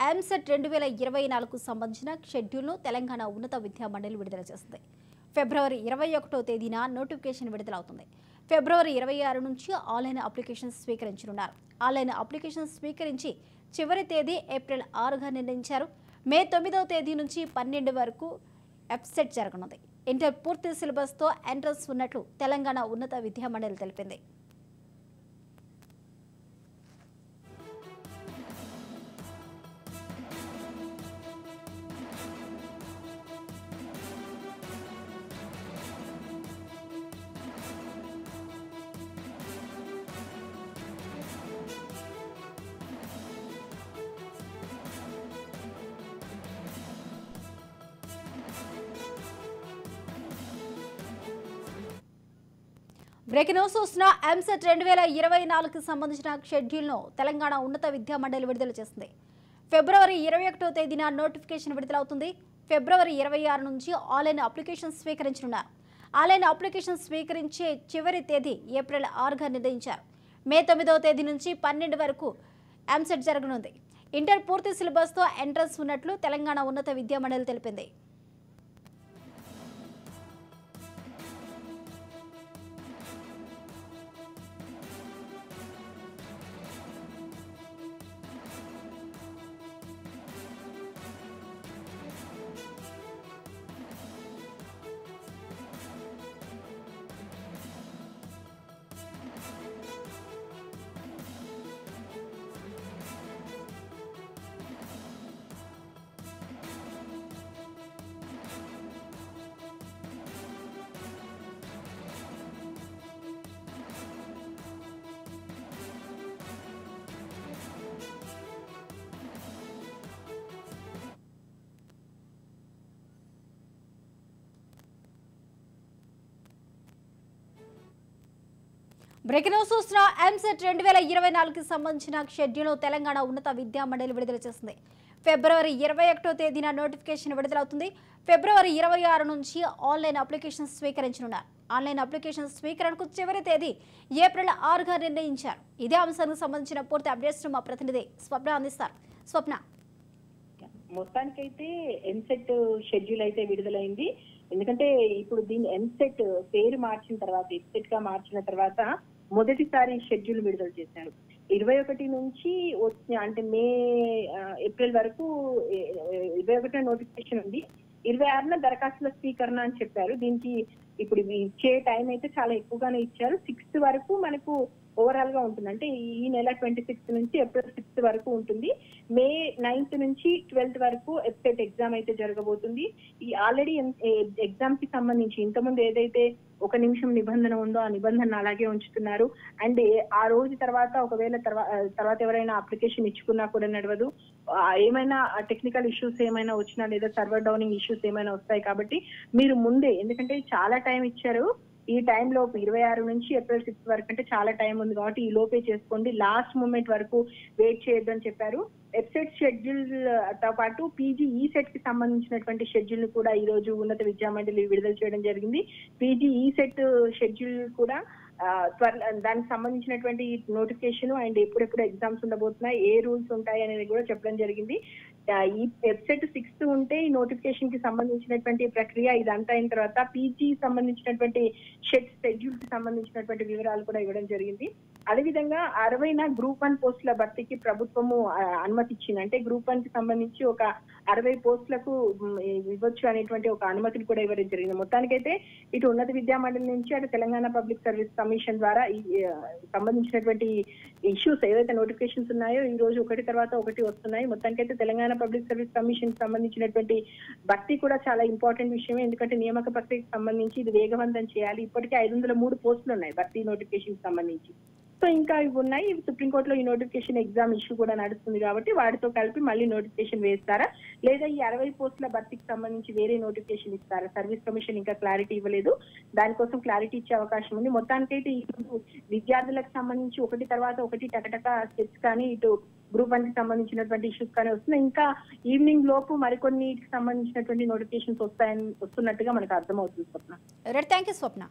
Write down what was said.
ఎంసెట్ 2024కు సంబంధించిన షెడ్యూల్ను తెలంగాణ ఉన్నత విద్యా మండలి విడుదల చేసింది. ఫిబ్రవరి 21వ తేదీన నోటిఫికేషన్ విడుదలవుతుంది. ఫిబ్రవరి 26 నుంచి ఆన్లైన్ అప్లికేషన్ స్వీకరించనున్నారు. ఆన్లైన్ అప్లికేషన్ స్వీకరించి చివరి తేదీ ఏప్రిల్ 6గా నిర్ణయించారు. మే 9వ తేదీ నుంచి 12 వరకు ఎఫ్సెట్ జరగనుంది. ఇంటర్ పూర్తి సిలబస్తో ఎంట్రన్స్ ఉన్నట్లు తెలంగాణ ఉన్నత విద్యా మండలి తెలిపింది. బ్రేకింగ్ న్యూస్ చూస్తున్న ఎంసెట్ 2024కి సంబంధించిన షెడ్యూల్ను తెలంగాణ ఉన్నత విద్యా మండలి విడుదల చేసింది. ఫిబ్రవరి 21వ తేదీన నోటిఫికేషన్ విడుదలవుతుంది. ఫిబ్రవరి 26 నుంచి ఆన్లైన్ అప్లికేషన్ స్వీకరించనున్నారు. ఆన్లైన్ అప్లికేషన్ స్వీకరించే చివరి తేదీ ఏప్రిల్ 6గా నిర్ణయించారు. మే 9వ తేదీ నుంచి 12 వరకు ఎంసెట్ జరగనుంది. ఇంటర్ పూర్తి సిలబస్తో ఎంట్రన్స్ ఉన్నట్లు తెలంగాణ ఉన్నత విద్యా మండలి తెలిపింది. బ్రేకింగ్ న్యూస్ చూస్తున్న ఎంసెట్ 2024కి సంబంధించిన షెడ్యూల్ తెలంగాణ ఉన్నత విద్యా మండలి విడుదల చేసింది. ఫిబ్రవరి 21వ తేదీన నోటిఫికేషన్ విడుదలవుతుంది. ఫిబ్రవరి 26 నుంచి ఆన్లైన్ అప్లికేషన్ స్వీకరించనున్నారు. ఆన్లైన్ అప్లికేషన్ స్వీకరణకు చివరి తేదీ ఏప్రిల్ 6గా నిర్ణయించారు. ఇదే అంశానికి సంబంధించిన పూర్తి అప్డేట్స్ మా ప్రతినిధి స్వప్న అందిస్తారు. స్వప్న, మొత్తానికైతే ఎంసెట్ షెడ్యూల్ అయితే విడుదలైంది. ఎందుకంటే ఇప్పుడు దీని ఎంసెట్ పేరు మార్చిన తర్వాత ఎఫ్సెట్ గా మార్చిన తర్వాత మొదటిసారి షెడ్యూల్ విడుదల చేశారు. 21 నుంచి అంటే ఏప్రిల్ వరకు 21 నోటిఫికేషన్ ఉంది. 26న దరఖాస్తుల స్వీకరణ అని చెప్పారు. దీనికి ఇప్పుడు ఇచ్చే టైం అయితే చాలా ఎక్కువగానే ఇచ్చారు. 6th వరకు మనకు ఓవరాల్ గా ఉంటుంది. అంటే ఈ నెల 26 నుంచి ఏప్రిల్ 6 వరకు ఉంటుంది. మే 9th నుంచి 12th వరకు ఎఫ్సెట్ ఎగ్జామ్ అయితే జరగబోతుంది. ఈ ఆల్రెడీ ఎగ్జామ్ కి సంబంధించి ఇంతకుముందు ఏదైతే 1 నిమిషం నిబంధన ఉందో ఆ నిబంధన అలాగే ఉంచుతున్నారు. అండ్ ఆ రోజు తర్వాత ఒకవేళ తర్వాత ఎవరైనా అప్లికేషన్ ఇచ్చుకున్నా కూడా నడవదు. ఏమైనా టెక్నికల్ ఇష్యూస్ ఏమైనా వచ్చినా లేదా సర్వర్ డౌనింగ్ ఇష్యూస్ ఏమైనా వస్తాయి. కాబట్టి మీరు ముందే, ఎందుకంటే చాలా టైం ఇచ్చారు, ఈ టైం లోపు 26 నుంచి ఏప్రిల్ 6 వరకు అంటే చాలా టైం ఉంది కాబట్టి ఈ లోపే చేసుకోండి, లాస్ట్ మూమెంట్ వరకు వెయిట్ చేయొద్దని చెప్పారు. ఎఫ్సెట్ షెడ్యూల్ తో పాటు పీజీ ఈసెట్ కి సంబంధించినటువంటి షెడ్యూల్ ని కూడా ఈ రోజు ఉన్నత విద్యా మండలి విడుదల చేయడం జరిగింది. పీజీ ఈసెట్ షెడ్యూల్ కూడా దానికి సంబంధించినటువంటి నోటిఫికేషన్ అండ్ ఎప్పుడెప్పుడు ఎగ్జామ్స్ ఉండబోతున్నాయి, ఏ రూల్స్ ఉంటాయి అనేది కూడా చెప్పడం జరిగింది. ఈ ఎఫ్సెట్ 6th ఉంటే ఈ నోటిఫికేషన్ కి సంబంధించినటువంటి ప్రక్రియ ఇదంతా అయిన తర్వాత పీజీ సంబంధించినటువంటి షెడ్యూల్ కి సంబంధించినటువంటి వివరాలు కూడా ఇవ్వడం జరిగింది. అదేవిధంగా 60 గ్రూప్ 1 పోస్టుల భర్తీకి ప్రభుత్వము అనుమతి ఇచ్చింది. అంటే గ్రూప్ 1 కి సంబంధించి ఒక 60 పోస్టులకు ఇవ్వచ్చు అనేటువంటి ఒక అనుమతిని కూడా ఇవ్వడం జరిగింది. మొత్తానికైతే ఇటు ఉన్నత విద్యా మండలి నుంచి అటు తెలంగాణ పబ్లిక్ సర్వీస్ కమిషన్ ద్వారా ఈ సంబంధించినటువంటి ఇష్యూస్ ఏవైతే నోటిఫికేషన్స్ ఉన్నాయో ఈ రోజు ఒకటి తర్వాత ఒకటి వస్తున్నాయి. మొత్తానికైతే తెలంగాణ పబ్లిక్ సర్వీస్ కమిషన్ సంబంధించినటువంటి భర్తీ కూడా చాలా ఇంపార్టెంట్ విషయమే. ఎందుకంటే నియామక ప్రక్రియకు సంబంధించి ఇది వేగవంతం చేయాలి. ఇప్పటికే 503 పోస్టులు ఉన్నాయి భర్తీ నోటిఫికేషన్ సంబంధించి. సో ఇంకా ఇవి ఉన్నాయి. సుప్రీంకోర్టులో ఈ నోటిఫికేషన్ ఎగ్జామ్ ఇష్యూ కూడా నడుస్తుంది కాబట్టి వాటితో కలిపి మళ్ళీ నోటిఫికేషన్ వేస్తారా లేదా ఈ 60 పోస్టుల భర్తీకి సంబంధించి వేరే నోటిఫికేషన్ ఇస్తారా? సర్వీస్ కమిషన్ ఇంకా క్లారిటీ ఇవ్వలేదు. దానికోసం క్లారిటీ ఇచ్చే అవకాశం ఉంది. మొత్తానికైతే ఈ విద్యార్థులకు సంబంధించి ఒకటి తర్వాత ఒకటి టకటక స్టెప్స్ కానీ ఇటు గ్రూప్ 1 కి సంబంధించినటువంటి ఇష్యూస్ కానీ వస్తున్నాయి. ఇంకా ఈవినింగ్ లోపు మరికొన్నిటికి సంబంధించినటువంటి నోటిఫికేషన్స్ వస్తున్నట్టుగా మనకు అర్థమవుతుంది. స్వప్న. Thank you Swapna.